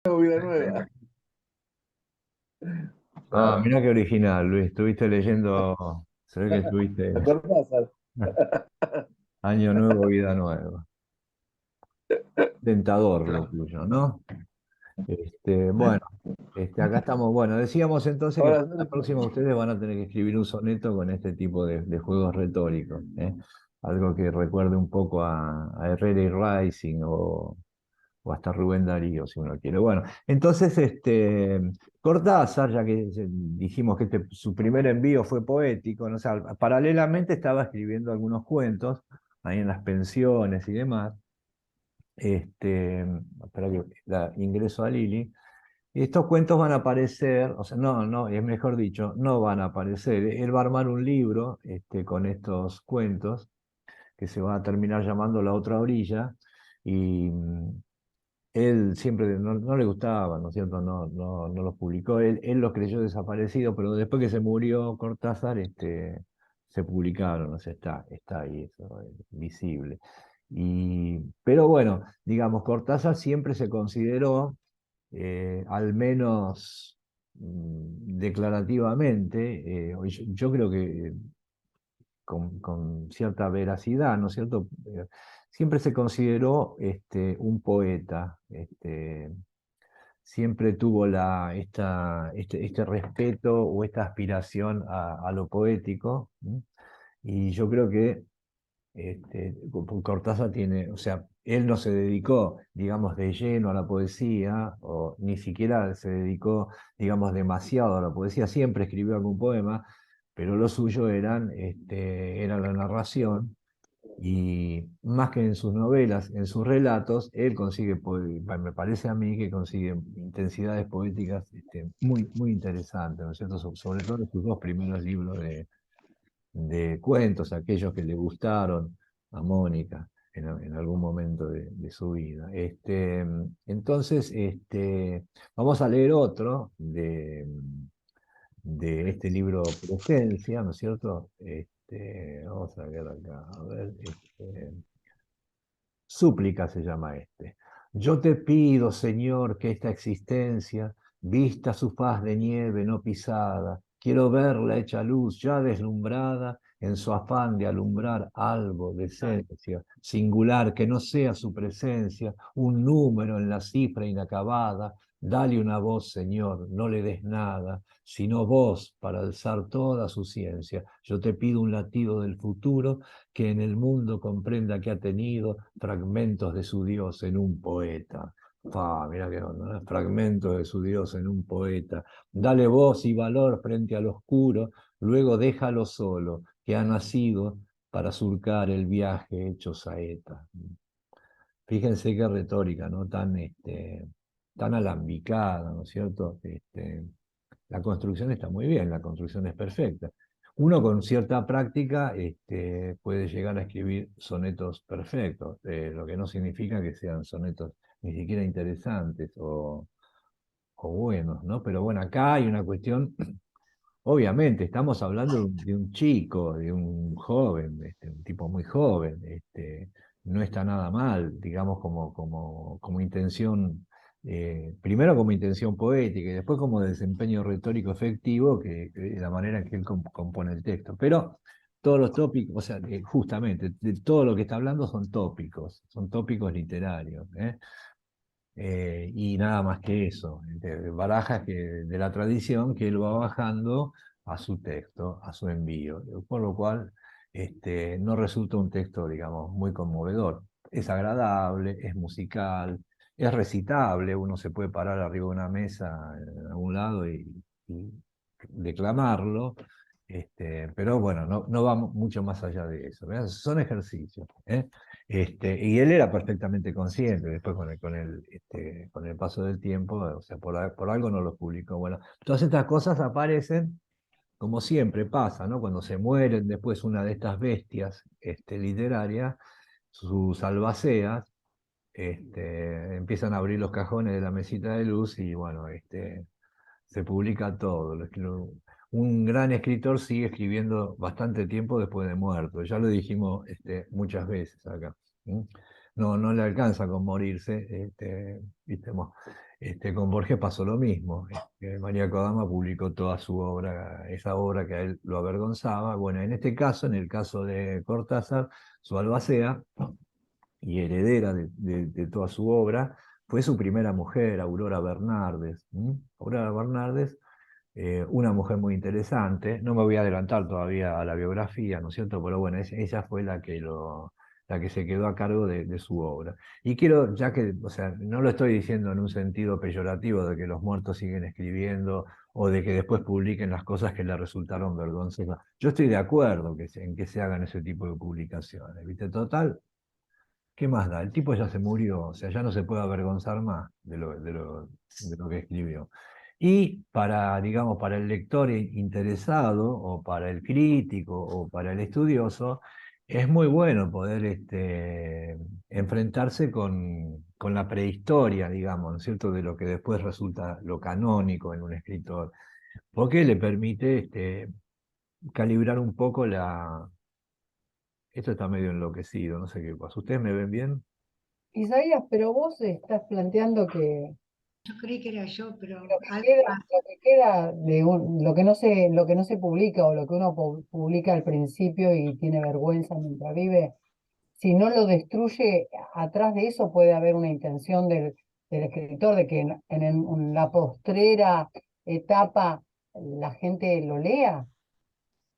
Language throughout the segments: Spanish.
Vida nueva. Ah, Claro. mirá qué original, Luis. Estuviste leyendo, se ve que estuviste Cortázar. Año Nuevo, Vida Nueva. Tentador lo tuyo, ¿no? Bueno, acá estamos. Bueno, decíamos entonces que Ahora, para la próxima ustedes van a tener que escribir un soneto con este tipo de juegos retóricos, ¿eh? Algo que recuerde un poco a Herrera y Rising o hasta Rubén Darío, si uno quiere. Bueno, entonces, Cortázar, ya que dijimos que su primer envío fue poético, ¿no? O sea, paralelamente estaba escribiendo algunos cuentos ahí en las pensiones y demás. Espera que ingreso a Lili. Y estos cuentos van a aparecer, o sea, no, es mejor dicho, no van a aparecer. Él va a armar un libro, con estos cuentos que se va a terminar llamando La Otra Orilla. Y él siempre no le gustaba, ¿no es cierto? No los publicó. Él los creyó desaparecidos, pero después que se murió Cortázar, se publicaron, o sea, está ahí, eso, visible. Pero bueno, digamos, Cortázar siempre se consideró, al menos declarativamente, yo creo que con cierta veracidad, ¿no es cierto? Siempre se consideró un poeta, siempre tuvo este respeto o esta aspiración a lo poético, ¿m? Y yo creo que Cortázar tiene, o sea, él no se dedicó, digamos, de lleno a la poesía, o ni siquiera se dedicó, digamos, demasiado a la poesía, siempre escribió algún poema, pero lo suyo era la narración, y más que en sus novelas, en sus relatos, él consigue, me parece a mí que consigue intensidades poéticas muy, muy interesantes, ¿no es cierto? Sobre todo en sus dos primeros libros de cuentos, aquellos que le gustaron a Mónica en algún momento de su vida. Entonces, vamos a leer otro de este libro Presencia, ¿no es cierto? Vamos a ver acá, a ver, Súplica se llama este. Yo te pido, Señor, que esta existencia vista su faz de nieve no pisada. Quiero verla hecha luz, ya deslumbrada, en su afán de alumbrar algo de esencia, singular, que no sea su presencia, un número en la cifra inacabada. Dale una voz, Señor, no le des nada, sino voz para alzar toda su ciencia. Yo te pido un latido del futuro que en el mundo comprenda que ha tenido fragmentos de su Dios en un poeta. Mira qué onda, ¿no? Fragmentos de su Dios en un poeta. Dale voz y valor frente al oscuro, luego déjalo solo, que ha nacido para surcar el viaje hecho saeta. Fíjense qué retórica, ¿no? Tan alambicada, ¿no es cierto? La construcción está muy bien, la construcción es perfecta. Uno con cierta práctica puede llegar a escribir sonetos perfectos, lo que no significa que sean sonetos ni siquiera interesantes o buenos, ¿no? Pero bueno, acá hay una cuestión. Obviamente, estamos hablando de un chico, de un joven, un tipo muy joven, no está nada mal, digamos, como intención, primero como intención poética y después como desempeño retórico efectivo, que la manera en que él compone el texto. Pero todos los tópicos, o sea, justamente, de todo lo que está hablando son tópicos literarios, ¿eh? Y nada más que eso, de barajas de la tradición que él va bajando a su texto, a su envío, por lo cual no resulta un texto, digamos, muy conmovedor. Es agradable, es musical, es recitable, uno se puede parar arriba de una mesa en algún lado y declamarlo, pero bueno, no va mucho más allá de eso. ¿Ves? Son ejercicios, ¿eh? Y él era perfectamente consciente, después con el paso del tiempo, o sea, por algo no los publicó. Bueno, todas estas cosas aparecen, como siempre pasa, ¿no? Cuando se mueren después una de estas bestias literarias, sus albaceas, empiezan a abrir los cajones de la mesita de luz y bueno, se publica todo. Un gran escritor sigue escribiendo bastante tiempo después de muerto. Ya lo dijimos muchas veces acá. ¿Mm? No le alcanza con morirse. ¿Viste? Con Borges pasó lo mismo. María Kodama publicó toda su obra, esa obra que a él lo avergonzaba. Bueno, en este caso, en el caso de Cortázar, su albacea y heredera de toda su obra, fue su primera mujer, Aurora Bernardes. Aurora Bernardes, una mujer muy interesante. No me voy a adelantar todavía a la biografía, ¿no es cierto? Pero bueno, ella fue la que se quedó a cargo de su obra. Y quiero, ya que, o sea, no lo estoy diciendo en un sentido peyorativo de que los muertos siguen escribiendo o de que después publiquen las cosas que le resultaron vergonzosas. Yo estoy de acuerdo en que se hagan ese tipo de publicaciones, ¿viste? Total, ¿qué más da? El tipo ya se murió, o sea, ya no se puede avergonzar más de lo que escribió. Y para, digamos, para el lector interesado, o para el crítico, o para el estudioso, es muy bueno poder enfrentarse con la prehistoria, digamos, ¿no es cierto?, de lo que después resulta lo canónico en un escritor, porque le permite calibrar un poco la... Esto está medio enloquecido, no sé qué pasa. ¿Ustedes me ven bien? Isaías, pero vos estás planteando que Yo creí que era yo, pero algo pasa. lo que queda de lo que no se publica o lo que uno publica al principio y tiene vergüenza mientras vive, si no lo destruye, atrás de eso puede haber una intención del escritor de que en la postrera etapa la gente lo lea.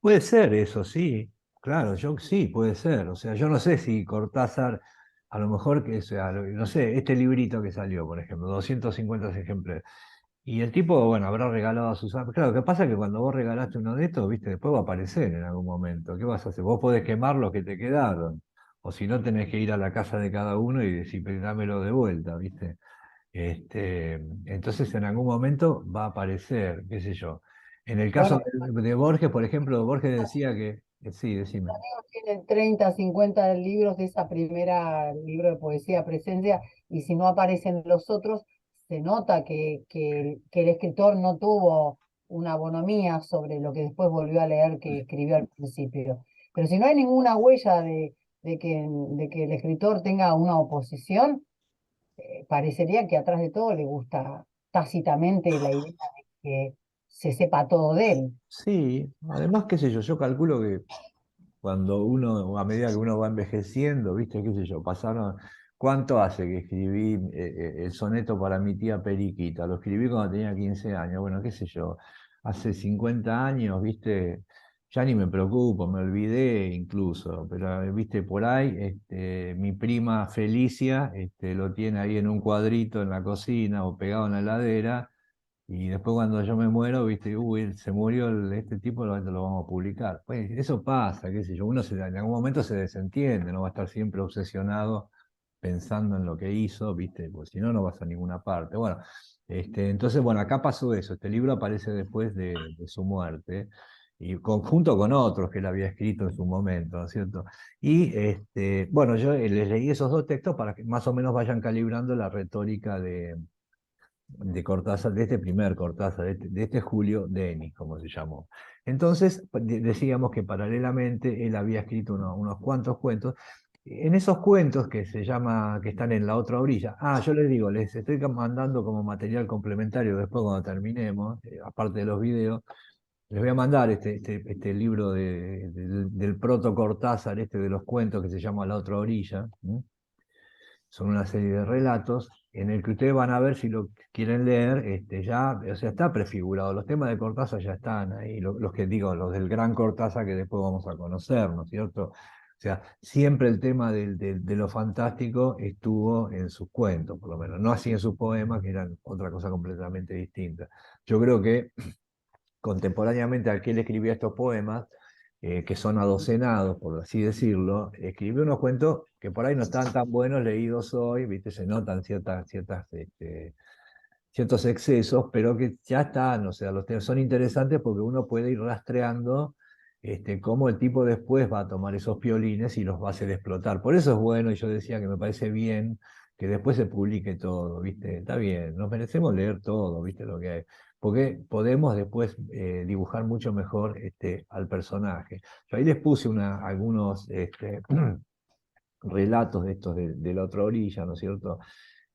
Puede ser eso, sí, claro, yo sí, puede ser. O sea, yo no sé si Cortázar, a lo mejor que sea, no sé, este librito que salió, por ejemplo, 250 ejemplares. Y el tipo, bueno, habrá regalado a sus amigos. Claro, lo que pasa es que cuando vos regalaste uno de estos, viste, después va a aparecer en algún momento. ¿Qué vas a hacer? Vos podés quemar los que te quedaron. O si no, tenés que ir a la casa de cada uno y decir, "Pero dámelo de vuelta, ¿viste? Entonces en algún momento va a aparecer, qué sé yo. En el Bueno, caso de Borges, por ejemplo, Borges decía que, sí, decime. tienen 30, 50 libros de esa primera libro de poesía presencia, y si no aparecen los otros, se nota que el escritor no tuvo una bonomía sobre lo que después volvió a leer que escribió al principio. Pero si no hay ninguna huella de que el escritor tenga una oposición, parecería que atrás de todo le gusta tácitamente la idea de que se sepa todo de él. Sí, además, qué sé yo, yo calculo que cuando uno, a medida que uno va envejeciendo, viste, qué sé yo, pasaron, ¿cuánto hace que escribí el soneto para mi tía Periquita? Lo escribí cuando tenía 15 años, bueno, qué sé yo, hace 50 años, viste, ya ni me preocupo, me olvidé incluso, pero viste, por ahí, mi prima Felicia, lo tiene ahí en un cuadrito en la cocina o pegado en la heladera. Y después cuando yo me muero, viste, uy, se murió este tipo, lo vamos a publicar. Pues eso pasa, qué sé yo, uno en algún momento se desentiende, no va a estar siempre obsesionado pensando en lo que hizo, viste, porque si no, no vas a ninguna parte. Bueno, entonces, bueno, acá pasó eso, este libro aparece después de su muerte, y junto con otros que él había escrito en su momento, ¿no es cierto? Y bueno, yo les leí esos dos textos para que más o menos vayan calibrando la retórica de Cortázar, de este primer Cortázar, de este Julio Denis, como se llamó. Entonces, decíamos que paralelamente él había escrito unos cuantos cuentos. En esos cuentos que se llama, que están en la otra orilla, yo les digo, les estoy mandando como material complementario después cuando terminemos, aparte de los videos, les voy a mandar este libro del proto Cortázar, de los cuentos que se llama La otra orilla. Son una serie de relatos en el que ustedes van a ver si lo quieren leer, ya, o sea, está prefigurado. Los temas de Cortázar ya están ahí, los que digo, los del gran Cortázar que después vamos a conocer, ¿no es cierto? O sea, siempre el tema de lo fantástico estuvo en sus cuentos, por lo menos, no así en sus poemas, que eran otra cosa completamente distinta. Yo creo que contemporáneamente a que él escribía estos poemas, que son adocenados, por así decirlo, escribió unos cuentos que por ahí no están tan buenos leídos hoy, ¿viste? Se notan ciertos excesos, pero que ya están, o sea, los temas son interesantes porque uno puede ir rastreando cómo el tipo después va a tomar esos piolines y los va a hacer explotar. Por eso es bueno, y yo decía que me parece bien que después se publique todo, ¿viste? Está bien, nos merecemos leer todo, ¿viste? Lo que hay. Porque podemos después dibujar mucho mejor al personaje. Yo ahí les puse algunos relatos de estos de la otra orilla, ¿no es cierto?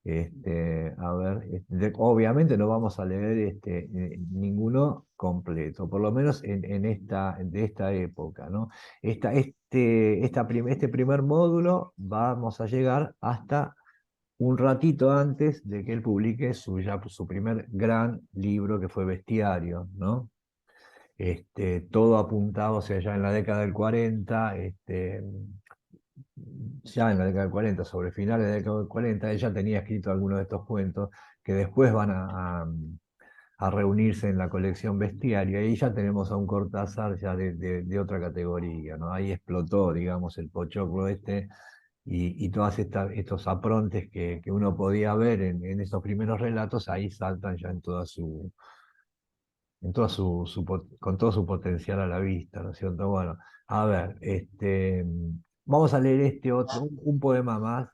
A ver, obviamente no vamos a leer ninguno completo, por lo menos de esta época, ¿no? Este primer módulo vamos a llegar hasta un ratito antes de que él publique su primer gran libro, que fue Bestiario, ¿no? Todo apuntado, o sea, ya en la década del 40, ya en la década del 40, sobre finales de la década del 40, ella tenía escrito algunos de estos cuentos que después van a reunirse en la colección Bestiario, y ahí ya tenemos a un Cortázar ya de otra categoría, ¿no? Ahí explotó, digamos, el pochoclo y todos estos aprontes que uno podía ver en esos primeros relatos, ahí saltan ya con todo su potencial a la vista, ¿no es cierto? Bueno, a ver, vamos a leer un poema más,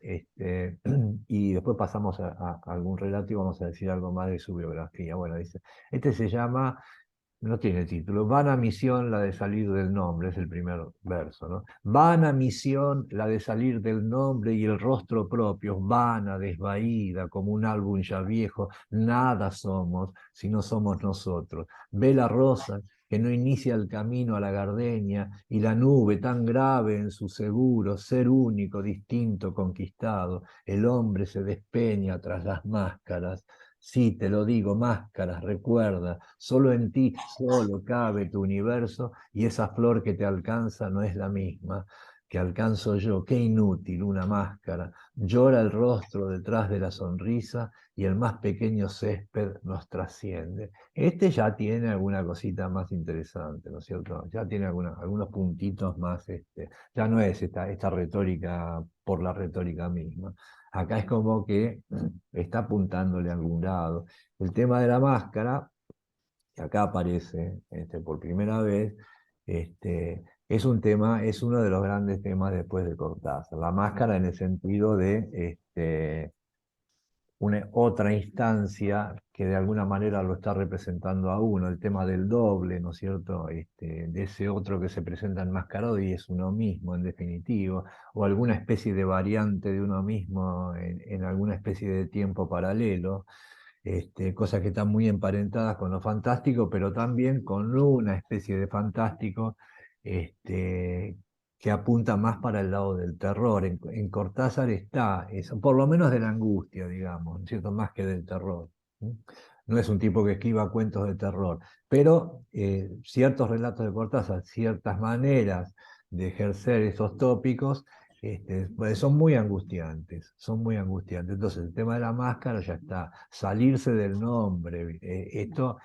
y después pasamos a algún relato y vamos a decir algo más de su biografía. Bueno, dice, este se llama, no tiene título, Vana misión la de salir del nombre, es el primer verso, ¿no? Vana misión la de salir del nombre y el rostro propio, vana, desvaída, como un álbum ya viejo, nada somos si no somos nosotros. Ve la rosa que no inicia el camino a la gardenia, y la nube tan grave en su seguro, ser único, distinto, conquistado. El hombre se despeña tras las máscaras. Sí, te lo digo, máscaras, recuerda, solo en ti, solo cabe tu universo, y esa flor que te alcanza no es la misma que alcanzo yo. Qué inútil una máscara. Llora el rostro detrás de la sonrisa y el más pequeño césped nos trasciende. Este ya tiene alguna cosita más interesante, ¿no es cierto? Ya tiene algunos puntitos más, ya no es esta retórica por la retórica misma. Acá es como que está apuntándole a algún lado. El tema de la máscara, que acá aparece por primera vez, es un tema, es uno de los grandes temas después de Cortázar. La máscara en el sentido de una otra instancia que de alguna manera lo está representando a uno, el tema del doble, ¿no es cierto? De ese otro que se presenta enmascarado y es uno mismo, en definitivo, o alguna especie de variante de uno mismo en alguna especie de tiempo paralelo, cosas que están muy emparentadas con lo fantástico, pero también con una especie de fantástico este, que apunta más para el lado del terror. En Cortázar está eso, por lo menos de la angustia, digamos, ¿no es cierto? Más que del terror. ¿Sí? No es un tipo que escriba cuentos de terror, pero ciertos relatos de Cortázar, ciertas maneras de ejercer esos tópicos, pues son muy angustiantes, son muy angustiantes. Entonces, el tema de la máscara ya está, salirse del nombre. Esto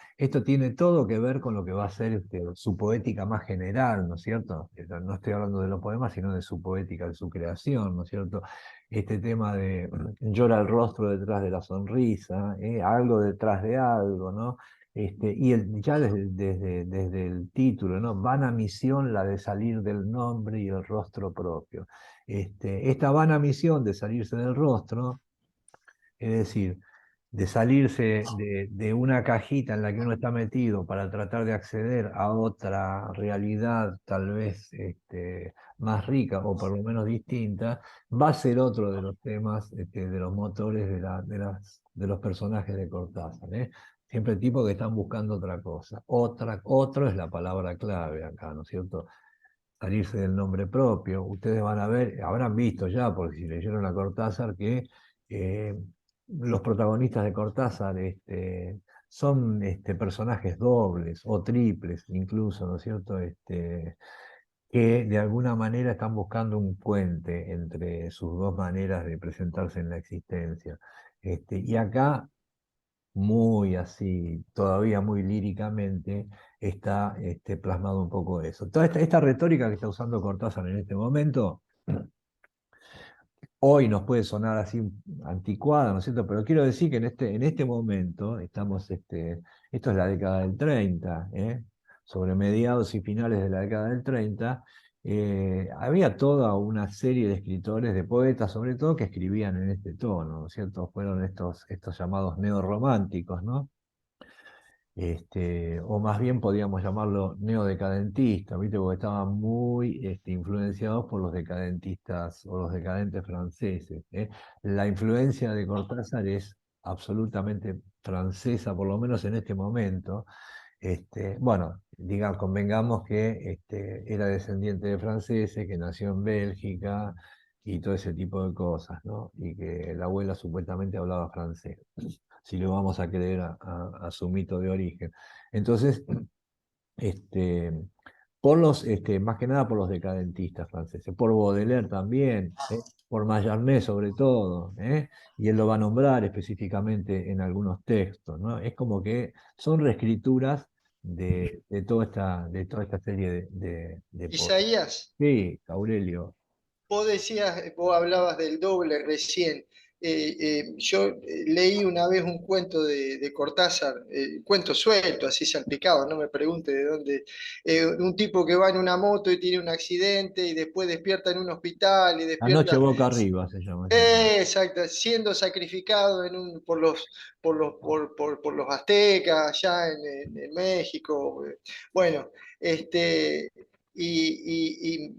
tiene todo que ver con lo que va a ser su poética más general, ¿no es cierto? No estoy hablando de los poemas, sino de su poética, de su creación, ¿no es cierto? Este tema de llora el rostro detrás de la sonrisa, algo detrás de algo, ¿no? Ya desde el título, ¿no? Vana misión la de salir del nombre y el rostro propio. Esta vana misión de salirse del rostro, es decir, de salirse de una cajita en la que uno está metido para tratar de acceder a otra realidad tal vez más rica o por lo menos distinta, va a ser otro de los temas, de los motores de los personajes de Cortázar, ¿eh? Siempre tipos que están buscando otra cosa. Otro es la palabra clave acá, ¿no es cierto? Salirse del nombre propio. Ustedes van a ver, habrán visto ya, porque si leyeron a Cortázar, que eh, los protagonistas de Cortázar son personajes dobles o triples incluso, ¿no es cierto? Que de alguna manera están buscando un puente entre sus dos maneras de presentarse en la existencia. Y acá muy así, todavía muy líricamente, está plasmado un poco eso. Toda esta retórica que está usando Cortázar en este momento, hoy nos puede sonar así anticuada, ¿no es cierto? Pero quiero decir que en este momento, esto es la década del 30, sobre mediados y finales de la década del 30, había toda una serie de escritores, de poetas sobre todo, que escribían en este tono, ¿no es cierto? Fueron estos llamados neorrománticos, ¿no? o más bien podríamos llamarlo neodecadentista, ¿viste? Porque estaban muy influenciados por los decadentistas o los decadentes franceses, ¿eh? La influencia de Cortázar es absolutamente francesa, por lo menos en este momento. Bueno, digamos, convengamos que era descendiente de franceses, que nació en Bélgica y todo ese tipo de cosas, ¿no? Y que la abuela supuestamente hablaba francés, si le vamos a creer a su mito de origen. Entonces, este, más que nada por los decadentistas franceses, por Baudelaire también, por Mallarmé sobre todo, y él lo va a nombrar específicamente en algunos textos, ¿no? Es como que son reescrituras de toda esta serie de poemas. Isaías, Sí, Aurelio. vos decías, vos hablabas del doble recién. Yo leí una vez un cuento de Cortázar, cuento suelto, así salpicado, no me pregunte de dónde. Un tipo que va en una moto y tiene un accidente y después despierta en un hospital y Anoche despierta. boca arriba se llama ese. Exacto, siendo sacrificado por los aztecas allá en México. Bueno,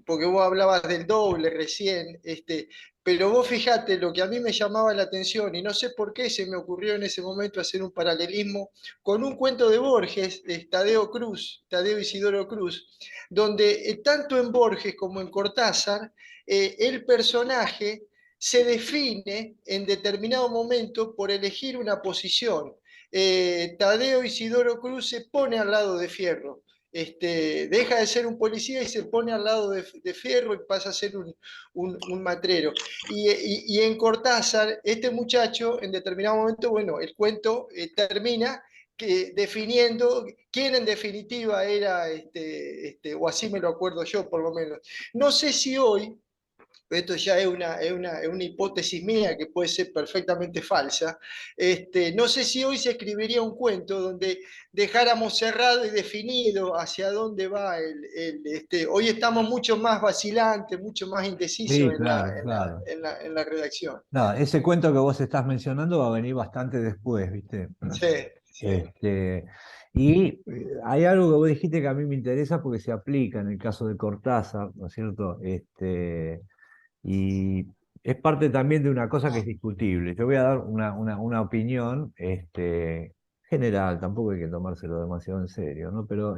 porque vos hablabas del doble recién, pero vos fijate lo que a mí me llamaba la atención y no sé por qué se me ocurrió en ese momento hacer un paralelismo con un cuento de Borges, de Tadeo Isidoro Cruz, donde tanto en Borges como en Cortázar, el personaje se define en determinado momento por elegir una posición. Tadeo Isidoro Cruz se pone al lado de Fierro. Deja de ser un policía y se pone al lado de Fierro y pasa a ser un matrero. Y en Cortázar, este muchacho, en determinado momento, bueno, el cuento termina definiendo quién en definitiva era, o así me lo acuerdo yo por lo menos. No sé si hoy, esto ya es una hipótesis mía que puede ser perfectamente falsa. No sé si hoy se escribiría un cuento donde dejáramos cerrado y definido hacia dónde va hoy estamos mucho más vacilantes, mucho más indecisos Sí, claro, claro. en la redacción. Nada, ese cuento que vos estás mencionando va a venir bastante después, ¿viste? Sí, sí. Y hay algo que vos dijiste que a mí me interesa porque se aplica en el caso de Cortázar, ¿no es cierto? Y es parte también de una cosa que es discutible. Yo voy a dar una opinión general, tampoco hay que tomárselo demasiado en serio, ¿no? Pero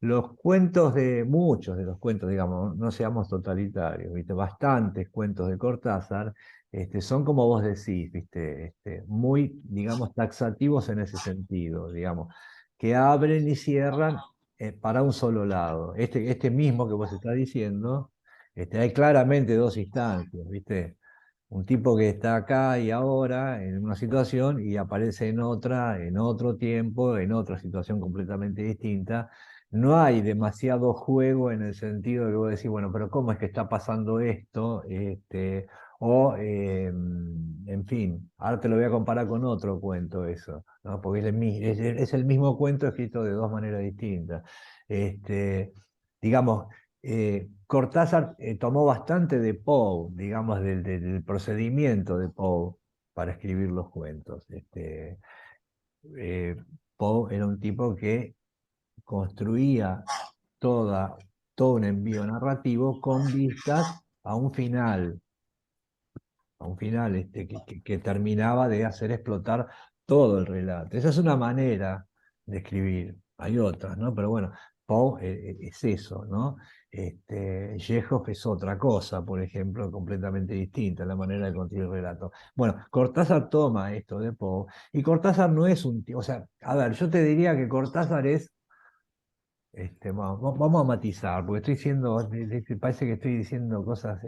los cuentos muchos de los cuentos, digamos, no seamos totalitarios, ¿viste? Bastantes cuentos de Cortázar, son como vos decís, ¿viste? Muy, digamos, taxativos en ese sentido, digamos, que abren y cierran para un solo lado. Este mismo que vos estás diciendo, hay claramente dos instancias, ¿viste? Un tipo que está acá y ahora en una situación y aparece en otra, en otro tiempo, en otra situación completamente distinta. No hay demasiado juego en el sentido de que vos decís, bueno, pero ¿cómo es que está pasando esto? En fin, ahora te lo voy a comparar con otro cuento eso, ¿no? Porque es el mismo cuento escrito de dos maneras distintas. Digamos, Cortázar tomó bastante de Poe, digamos, del procedimiento de Poe para escribir los cuentos. Eh, Poe era un tipo que construía toda, todo un envío narrativo con vistas a un final que terminaba de hacer explotar todo el relato. Esa es una manera de escribir, hay otras, ¿no? Pero bueno, Poe es eso, ¿no? Chekhov es otra cosa, por ejemplo, completamente distinta, la manera de construir el relato. Bueno, Cortázar toma esto de Poe, y Cortázar no es un tipo, o sea, a ver, yo te diría que Cortázar es vamos a matizar, porque estoy diciendo, parece que estoy diciendo cosas,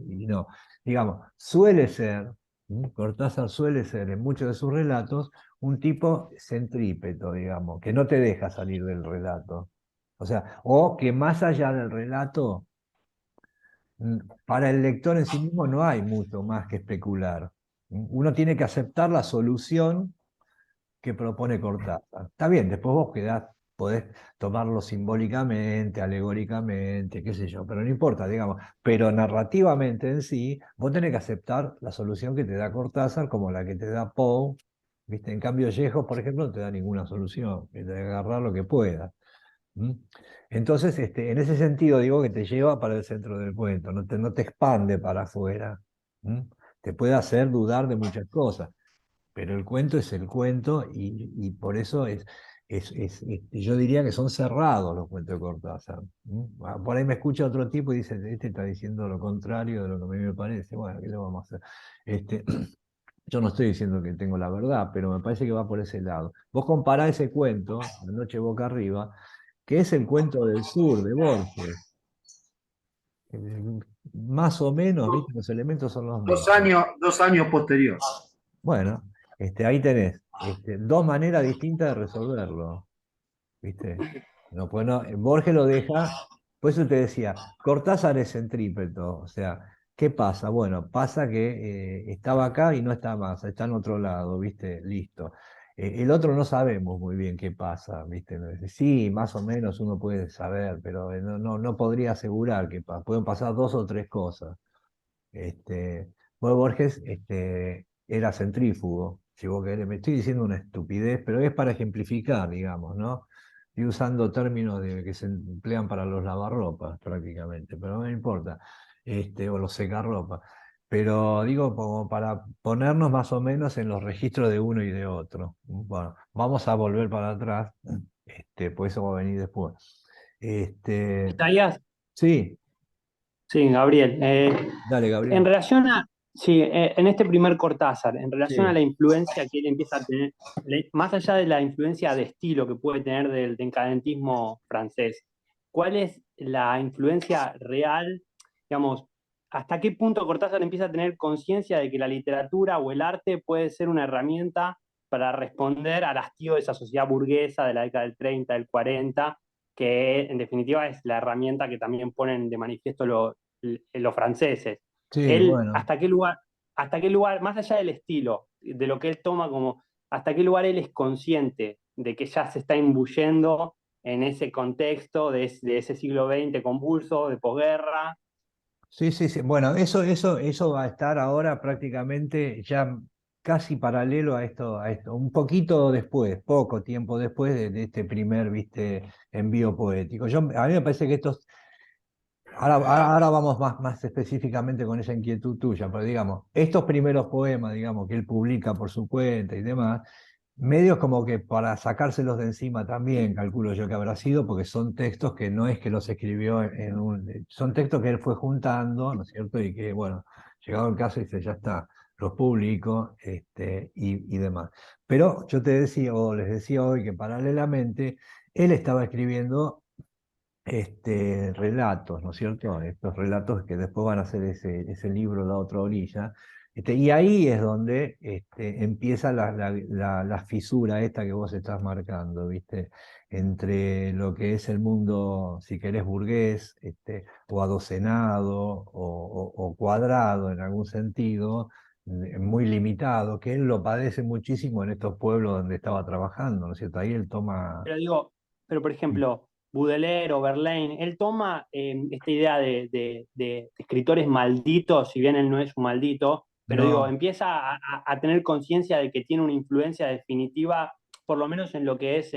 y no. Digamos, suele ser, Cortázar suele ser en muchos de sus relatos un tipo centrípeto, digamos, que no te deja salir del relato. O sea, o que más allá del relato, para el lector en sí mismo no hay mucho más que especular. Uno tiene que aceptar la solución que propone Cortázar. Está bien, después vos podés tomarlo simbólicamente, alegóricamente, qué sé yo, pero no importa, digamos. Pero narrativamente en sí, vos tenés que aceptar la solución que te da Cortázar como la que te da Poe ¿viste? En cambio, Yehos, por ejemplo, no te da ninguna solución, te da agarrar lo que pueda. ¿Mm? Entonces, en ese sentido, digo que te lleva para el centro del cuento, no te expande para afuera. ¿Mm? Te puede hacer dudar de muchas cosas, pero el cuento es el cuento y por eso yo diría que son cerrados los cuentos de Cortázar. ¿Mm? Por ahí me escucha otro tipo y dice, este está diciendo lo contrario de lo que a mí me parece. Bueno, ¿qué le vamos a hacer? Este, yo no estoy diciendo que tengo la verdad, pero me parece que va por ese lado. Vos compará ese cuento, La noche boca arriba, que es el cuento del sur de Borges. Más o menos, ¿viste? Los elementos son los mismos. 2 años posterior. Bueno, ahí tenés dos maneras distintas de resolverlo, ¿viste? No, pues no, Borges lo deja, por eso te decía, Cortázar es centrípeto, o sea, ¿qué pasa? Bueno, pasa que estaba acá y no está más, está en otro lado, ¿viste? Listo. El otro no sabemos muy bien qué pasa, ¿viste? Sí, más o menos uno puede saber, pero no podría asegurar que pueden pasar dos o tres cosas. Este, Borges era centrífugo, si vos querés. Me estoy diciendo una estupidez, pero es para ejemplificar, digamos, ¿no? Estoy usando términos que se emplean para los lavarropas prácticamente, pero no me importa, o los secarropas. Pero digo, como para ponernos más o menos en los registros de uno y de otro. Bueno, vamos a volver para atrás, pues eso va a venir después. Este, Isaías, sí, sí, Gabriel. dale, En Gabriel. relación a, sí, en este primer Cortázar, en relación a Sí. la influencia que él empieza a tener, más allá de la influencia de estilo que puede tener del decadentismo francés, ¿cuál es la influencia real, digamos, hasta qué punto Cortázar empieza a tener conciencia de que la literatura o el arte puede ser una herramienta para responder al hastío de esa sociedad burguesa de la década del 30, del 40, que en definitiva es la herramienta que también ponen de manifiesto los franceses? Sí, Él, bueno. hasta qué lugar, más allá del estilo, de lo que él toma como, hasta qué lugar él es consciente de que ya se está imbuyendo en ese contexto de ese siglo XX convulso, de posguerra. Sí, sí, sí. Bueno, eso va a estar ahora prácticamente ya casi paralelo a esto, un poquito después, poco tiempo después de este primer, viste, envío poético. A mí me parece que ahora vamos más específicamente con esa inquietud tuya, pero digamos, estos primeros poemas, digamos, que él publica por su cuenta y demás, medios como que para sacárselos de encima también, calculo yo que habrá sido, porque son textos que no es que los escribió son textos que él fue juntando, ¿no es cierto? Y que, bueno, llegado el caso dice, ya está, los publico, y demás. Pero yo te decía, o les decía hoy que paralelamente, él estaba escribiendo relatos, ¿no es cierto? Estos relatos que después van a ser ese libro, La otra orilla. Y ahí es donde empieza la fisura esta que vos estás marcando, ¿viste? Entre lo que es el mundo, si querés, burgués, o adocenado, o cuadrado en algún sentido, muy limitado, que él lo padece muchísimo en estos pueblos donde estaba trabajando, ¿no es cierto? Ahí él toma... Pero digo, pero por ejemplo, Baudelaire o Verlaine, él toma esta idea de escritores malditos, si bien él no es un maldito, pero digo, No, empieza a tener conciencia de que tiene una influencia definitiva, por lo menos en lo que es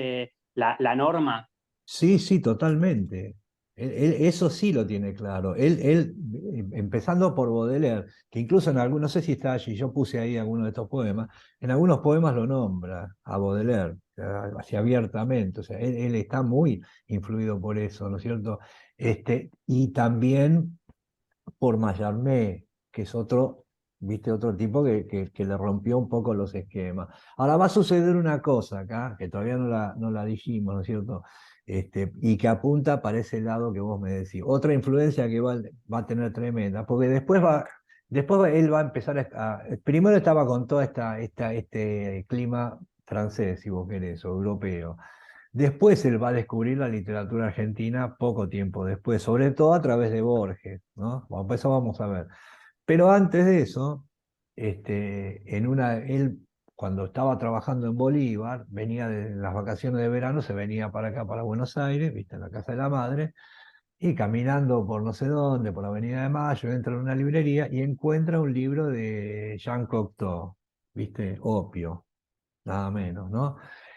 la norma. sí, sí, totalmente. Eso sí lo tiene claro. Empezando por Baudelaire, que incluso en algunos, no sé si está allí, yo puse ahí algunos de estos poemas, en algunos poemas lo nombra a Baudelaire, o sea, así abiertamente. O sea, él está muy influido por eso, ¿no es cierto? Y también por Mallarmé, que es otro, viste, otro tipo que le rompió un poco los esquemas. Ahora va a suceder una cosa acá, que todavía no la dijimos, ¿no es cierto? Y que apunta para ese lado que vos me decís. Otra influencia que va a tener tremenda, porque él va a empezar primero estaba con todo este clima francés, si vos querés, o europeo. Después él va a descubrir la literatura argentina poco tiempo después, sobre todo a través de Borges, ¿no? Bueno, pues eso vamos a ver. Pero antes de eso, él cuando estaba trabajando en Bolívar, venía de las vacaciones de verano, se venía para acá, para Buenos Aires, viste, en la casa de la madre, y caminando por no sé dónde, por la Avenida de Mayo, entra en una librería y encuentra un libro de Jean Cocteau, viste, Opio. nada menos, ¿no?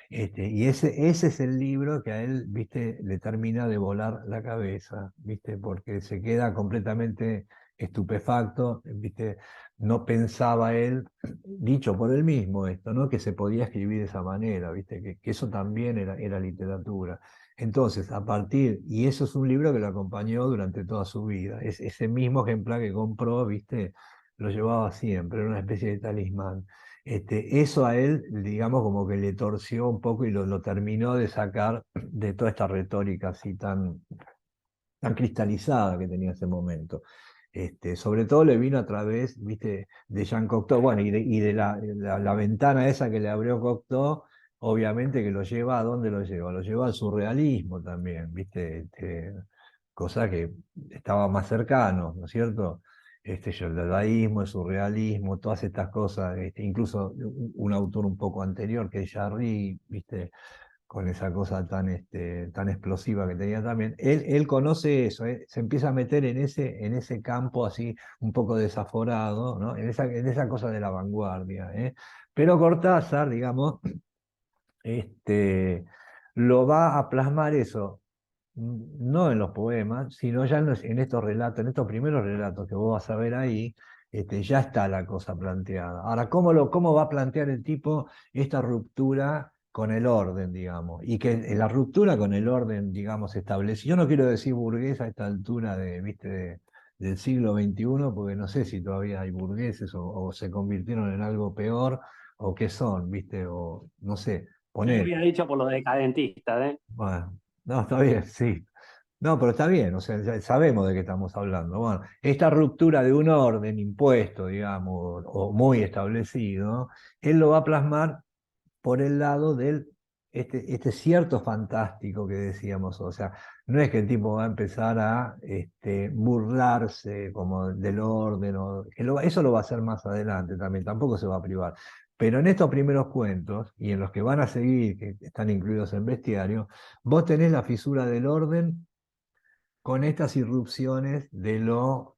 Y ese es el libro que a él, viste, le termina de volar la cabeza, viste, porque se queda completamente estupefacto, viste, no pensaba él, dicho por él mismo esto, ¿no? Que se podía escribir de esa manera, viste, que eso también era literatura. Entonces, a partir, y eso es un libro que lo acompañó durante toda su vida, es ese mismo ejemplar que compró, viste, lo llevaba siempre, era una especie de talismán. Eso a él, digamos, como que le torció un poco y lo terminó de sacar de toda esta retórica así tan cristalizada que tenía ese momento. Sobre todo le vino a través, viste, de Jean Cocteau, bueno, y de la ventana esa que le abrió Cocteau, obviamente que lo lleva a dónde lo lleva, lo lleva al surrealismo también, viste, cosa que estaba más cercano, ¿no es cierto? El dadaísmo, el surrealismo, todas estas cosas, incluso un autor un poco anterior que es Jarry, viste, con esa cosa tan explosiva que tenía también. Él conoce eso, se empieza a meter en ese campo así un poco desaforado, ¿no? En esa cosa de la vanguardia, ¿eh? Pero Cortázar, digamos, lo va a plasmar eso, no en los poemas, sino ya en estos relatos, en estos primeros relatos que vos vas a ver ahí, ya está la cosa planteada. Ahora, ¿cómo va a plantear el tipo esta ruptura con el orden, digamos? Y que la ruptura con el orden, digamos, establece. Yo no quiero decir burgués a esta altura ¿viste? Del siglo XXI, porque no sé si todavía hay burgueses o se convirtieron en algo peor, o qué son, ¿viste? O no sé, Yo lo poner. había dicho por los decadentistas, ¿eh? Bueno, no, está bien, sí. No, pero está bien, o sea, ya sabemos de qué estamos hablando. Bueno, esta ruptura de un orden impuesto, digamos, o muy establecido, él lo va a plasmar por el lado del este cierto fantástico que decíamos. O sea, no es que el tipo va a empezar a burlarse como del orden, eso lo va a hacer más adelante también, tampoco se va a privar. Pero en estos primeros cuentos, y en los que van a seguir, que están incluidos en Bestiario, vos tenés la fisura del orden con estas irrupciones de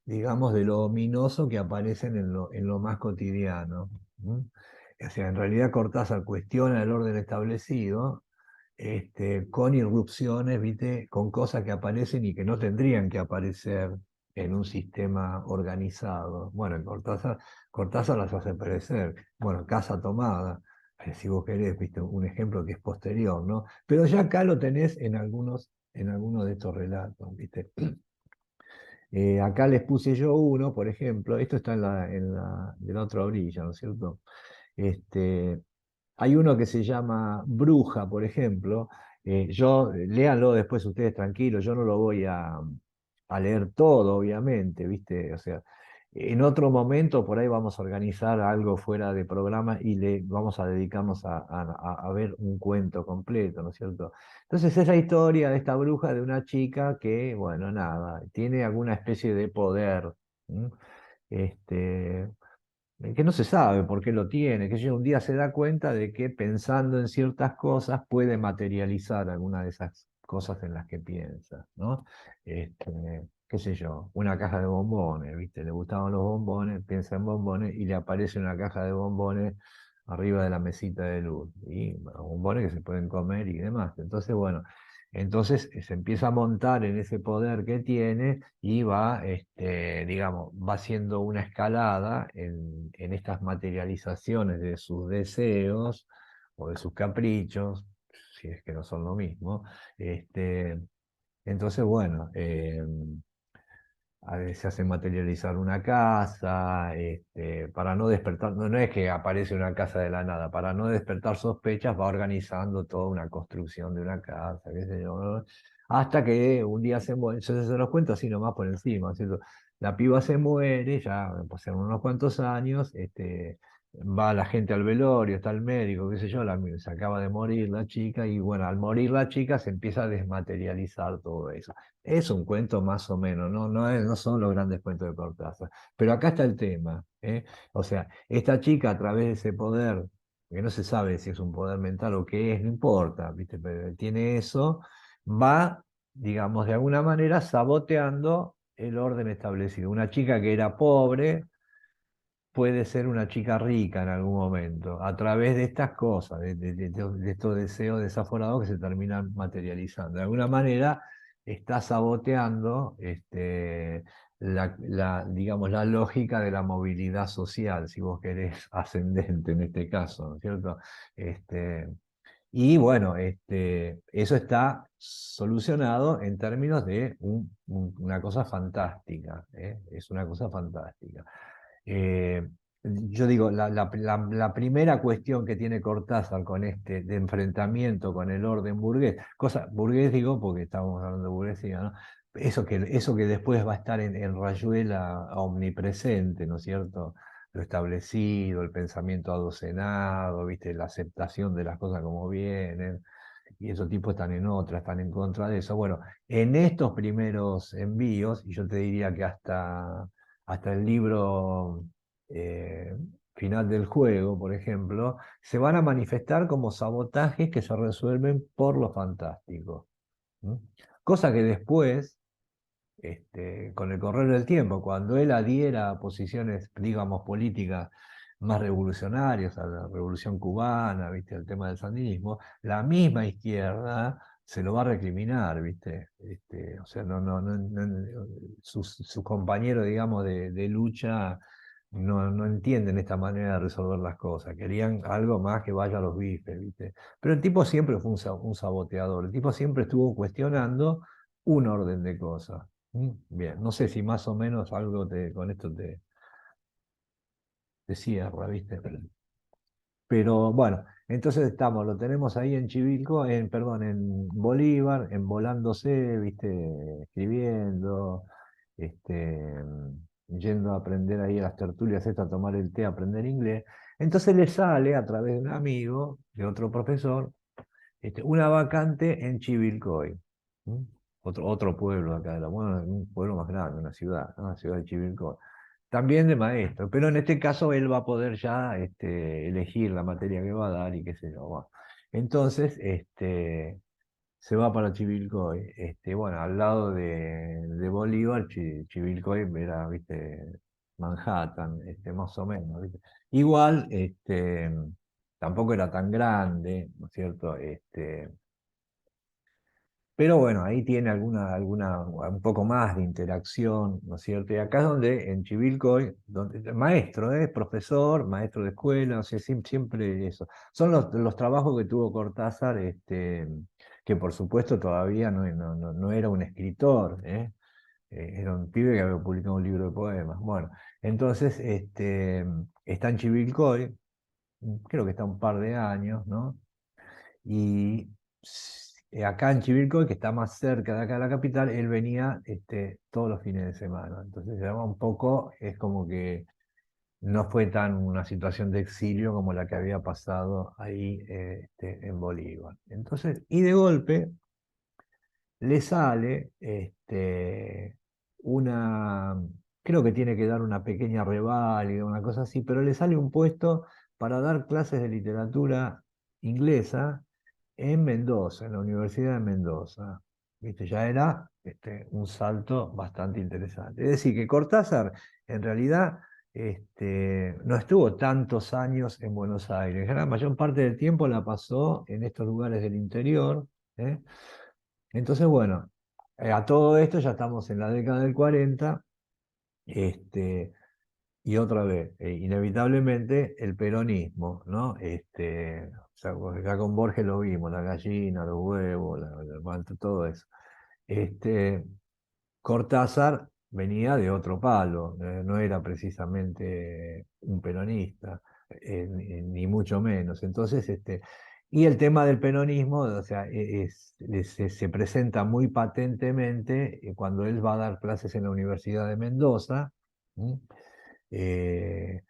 digamos, de lo ominoso que aparecen en lo más cotidiano. O sea, en realidad Cortázar cuestiona el orden establecido, con irrupciones, ¿viste? Con cosas que aparecen y que no tendrían que aparecer en un sistema organizado. Bueno, Cortázar las hace aparecer. Bueno, Casa Tomada, si vos querés, ¿viste? Un ejemplo que es posterior, ¿no? Pero ya acá lo tenés en algunos de estos relatos, ¿viste? Acá les puse yo uno, por ejemplo, esto está de la otra orilla, ¿no es cierto? Este, Hay uno que se llama Bruja, por ejemplo. Léanlo después ustedes tranquilos, yo no lo voy a leer todo, obviamente, ¿viste? O sea, en otro momento por ahí vamos a organizar algo fuera de programa y vamos a dedicarnos a ver un cuento completo, ¿no es cierto? Entonces es la historia de esta bruja, de una chica que, bueno, nada, tiene alguna especie de poder. ¿M? Este, que no se sabe por qué lo tiene, que ella un día se da cuenta de que pensando en ciertas cosas puede materializar alguna de esas cosas en las que piensa, ¿no? Qué sé yo, una caja de bombones, ¿viste? Le gustaban los bombones, piensa en bombones y le aparece una caja de bombones arriba de la mesita de luz, y bueno, bombones que se pueden comer y demás. Entonces, bueno, entonces se empieza a montar en ese poder que tiene y va, digamos, va haciendo una escalada en estas materializaciones de sus deseos o de sus caprichos, si es que no son lo mismo. Este, entonces, bueno, a veces se hace materializar una casa, para no despertar, no es que aparece una casa de la nada, para no despertar sospechas va organizando toda una construcción de una casa, qué sé yo, ¿no? Hasta que un día se muere, yo se los cuento así nomás por encima, ¿cierto? La piba se muere, ya pasaron unos cuantos años, va la gente al velorio, está el médico, qué sé yo, se acaba de morir la chica, y bueno, al morir la chica se empieza a desmaterializar todo eso. Es un cuento más o menos, no son los grandes cuentos de Cortázar. Pero acá está el tema, ¿eh? O sea, esta chica a través de ese poder, que no se sabe si es un poder mental o qué es, no importa, ¿viste? Pero tiene eso, va, digamos, de alguna manera saboteando el orden establecido. Una chica que era pobre, puede ser una chica rica en algún momento, a través de estas cosas, de estos deseos desaforados que se terminan materializando. De alguna manera está saboteando digamos, la lógica de la movilidad social, si vos querés, ascendente en este caso, ¿no es cierto? Y bueno, eso está solucionado en términos de una cosa fantástica, ¿eh? Es una cosa fantástica. Yo digo, la primera cuestión que tiene Cortázar con de enfrentamiento con el orden burgués, burgués digo porque estamos hablando de burguesía, ¿no? Eso que después va a estar en Rayuela omnipresente, ¿no es cierto? Lo establecido, el pensamiento adocenado, ¿viste? La aceptación de las cosas como vienen, y esos tipos están en otra, están en contra de eso. Bueno, en estos primeros envíos, y yo te diría que hasta el libro eh, final del juego, por ejemplo, se van a manifestar como sabotajes que se resuelven por lo fantástico. ¿Mm? Cosa que después, con el correr del tiempo, cuando él adhiera a posiciones, digamos, políticas más revolucionarias, a la revolución cubana, ¿viste? El tema del sandinismo, la misma izquierda se lo va a recriminar, ¿viste? O sea, sus compañeros, digamos, de lucha no entienden esta manera de resolver las cosas, querían algo más que vaya a los bifes, ¿viste? Pero el tipo siempre fue un saboteador, el tipo siempre estuvo cuestionando un orden de cosas. Bien, no sé si más o menos algo con esto te cierra, ¿viste? Pero bueno, entonces lo tenemos ahí en Chivilco, perdón, en Bolívar, envolándose, ¿viste? Escribiendo, yendo a aprender ahí a las tertulias estas, a tomar el té, a aprender inglés. Entonces le sale a través de un amigo, de otro profesor, una vacante en Chivilcoy. ¿Mm? Otro pueblo acá de bueno, un pueblo más grande, una ciudad, ¿no? La ciudad de Chivilcoy. También de maestro, pero en este caso él va a poder ya elegir la materia que va a dar y qué sé yo. Bueno. Entonces, se va para Chivilcoy. Bueno, al lado de Bolívar, Chivilcoy era, viste, Manhattan, más o menos, ¿viste? Igual, tampoco era tan grande, ¿no es cierto? Pero bueno, ahí tiene un poco más de interacción, ¿no es cierto? Y acá es donde, en Chivilcoy, maestro, profesor, maestro de escuela, o sea, siempre eso. Son los trabajos que tuvo Cortázar, que por supuesto todavía no era un escritor, ¿eh? Era un pibe que había publicado un libro de poemas. Bueno, entonces está en Chivilcoy, creo que está un par de años, ¿no? Y acá en Chivilcoy, que está más cerca de acá de la capital, él venía todos los fines de semana. Entonces, un poco, es como que no fue tan una situación de exilio como la que había pasado ahí en Bolívar. Entonces, y de golpe le sale una, creo que tiene que dar una pequeña reválida, una cosa así, pero le sale un puesto para dar clases de literatura inglesa en Mendoza, en la Universidad de Mendoza. ¿Viste? Ya era un salto bastante interesante. Es decir, que Cortázar en realidad no estuvo tantos años en Buenos Aires. La mayor parte del tiempo la pasó en estos lugares del interior. ¿Eh? Entonces, bueno, a todo esto ya estamos en la década del 40, y otra vez, inevitablemente, el peronismo, ¿no? O sea, porque acá con Borges lo vimos, la gallina, los huevos, todo eso. Este, Cortázar venía de otro palo, no era precisamente un peronista, ni mucho menos. Entonces, y el tema del peronismo, o sea, se presenta muy patentemente cuando él va a dar clases en la Universidad de Mendoza. ¿Mm? Eh,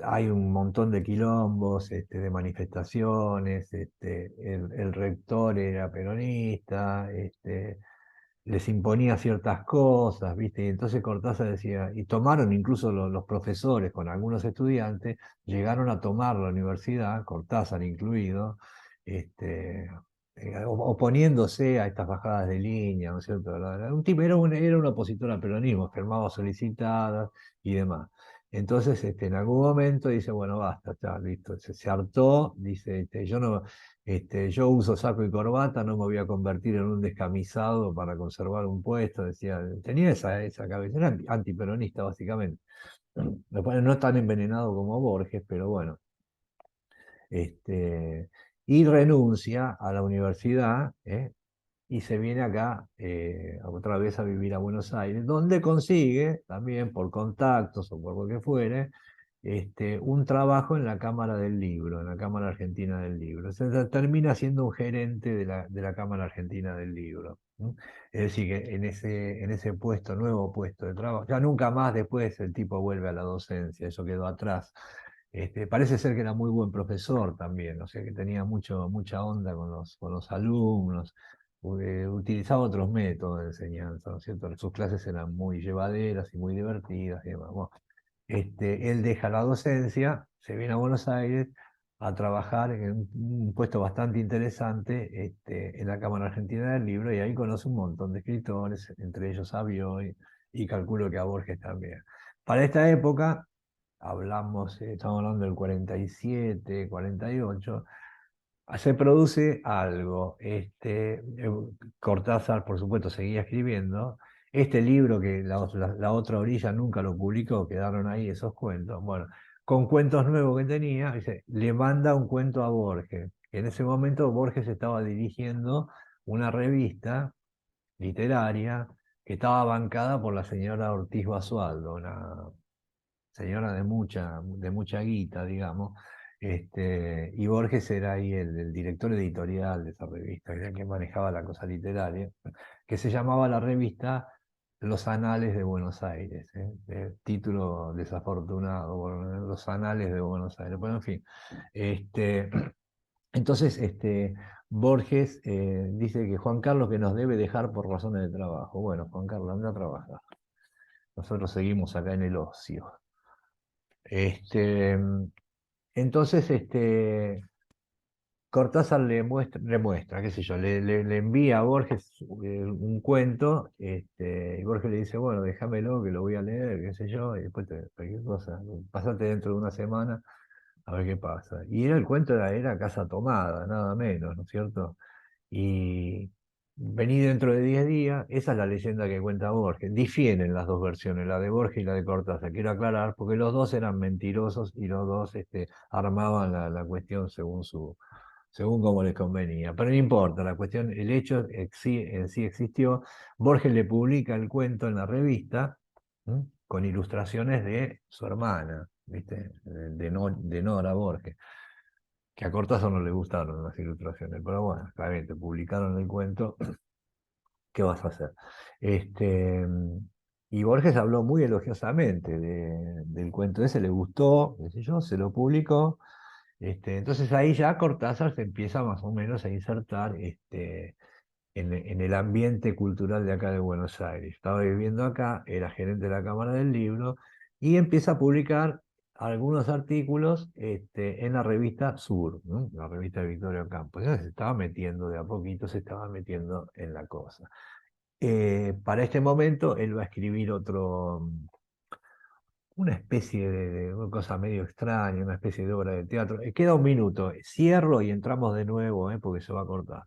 Hay un montón de quilombos, de manifestaciones, el rector era peronista, les imponía ciertas cosas, ¿viste? Y entonces Cortázar decía, y tomaron incluso los profesores con algunos estudiantes, llegaron a tomar la universidad, Cortázar incluido, oponiéndose a estas bajadas de línea, ¿no es cierto? Era un opositor al peronismo, firmaba solicitadas y demás. Entonces, en algún momento dice, bueno, basta, ya, listo, se hartó, dice, yo uso saco y corbata, no me voy a convertir en un descamisado para conservar un puesto, decía, tenía esa cabeza, era antiperonista básicamente. Después no tan envenenado como Borges, pero bueno. Y renuncia a la universidad, y se viene acá otra vez a vivir a Buenos Aires, donde consigue, también por contactos o por lo que fuere, un trabajo en la Cámara del Libro, en la Cámara Argentina del Libro. Termina siendo un gerente de la Cámara Argentina del Libro. ¿No? Es decir, que en ese puesto, nuevo puesto de trabajo, ya nunca más después el tipo vuelve a la docencia, eso quedó atrás. Parece ser que era muy buen profesor también, o sea que tenía mucha onda con los alumnos, utilizaba otros métodos de enseñanza, ¿no es cierto? Sus clases eran muy llevaderas y muy divertidas y demás. Bueno, él deja la docencia, se viene a Buenos Aires a trabajar en un puesto bastante interesante en la Cámara Argentina del Libro, y ahí conoce un montón de escritores, entre ellos a Bioy, y calculo que a Borges también. Para esta época, estamos hablando del 47, 48, se produce algo. Cortázar, por supuesto, seguía escribiendo. Este libro que la otra orilla nunca lo publicó, quedaron ahí esos cuentos. Bueno, con cuentos nuevos que tenía, dice, le manda un cuento a Borges. En ese momento Borges estaba dirigiendo una revista literaria que estaba bancada por la señora Ortiz Basualdo, una señora de mucha guita, digamos. Y Borges era ahí el director editorial de esa revista, que era el que manejaba la cosa literaria, que se llamaba la revista Los Anales de Buenos Aires, título desafortunado, bueno, Los Anales de Buenos Aires, bueno, en fin. Entonces, Borges dice que Juan Carlos que nos debe dejar por razones de trabajo. Bueno, Juan Carlos, anda a trabajar. Nosotros seguimos acá en el ocio. Entonces, Cortázar le muestra, qué sé yo, le envía a Borges un cuento, y Borges le dice, bueno, déjamelo que lo voy a leer, qué sé yo, y después cualquier cosa, pasate dentro de una semana a ver qué pasa. Y el cuento era Casa Tomada, nada menos, ¿no es cierto? Y vení dentro de 10 días, esa es la leyenda que cuenta Borges. Difieren las dos versiones, la de Borges y la de Cortázar, quiero aclarar, porque los dos eran mentirosos y los dos armaban la cuestión según como les convenía. Pero no importa, la cuestión, el hecho en sí existió. Borges le publica el cuento en la revista, con ilustraciones de su hermana, ¿viste? De Nora Borges, que a Cortázar no le gustaron las ilustraciones, pero bueno, está bien, te publicaron el cuento, ¿qué vas a hacer? Este, y Borges habló muy elogiosamente del cuento ese, le gustó, qué sé yo, se lo publicó. Entonces ahí ya Cortázar se empieza más o menos a insertar en el ambiente cultural de acá de Buenos Aires. Estaba viviendo acá, era gerente de la Cámara del Libro, y empieza a publicar algunos artículos en la revista Sur, ¿no? La revista de Victorio Campos. Entonces se estaba metiendo de a poquito, se estaba metiendo en la cosa. Para este momento él va a escribir una especie de una cosa medio extraña, una especie de obra de teatro. Queda un minuto, cierro y entramos de nuevo, porque se va a cortar.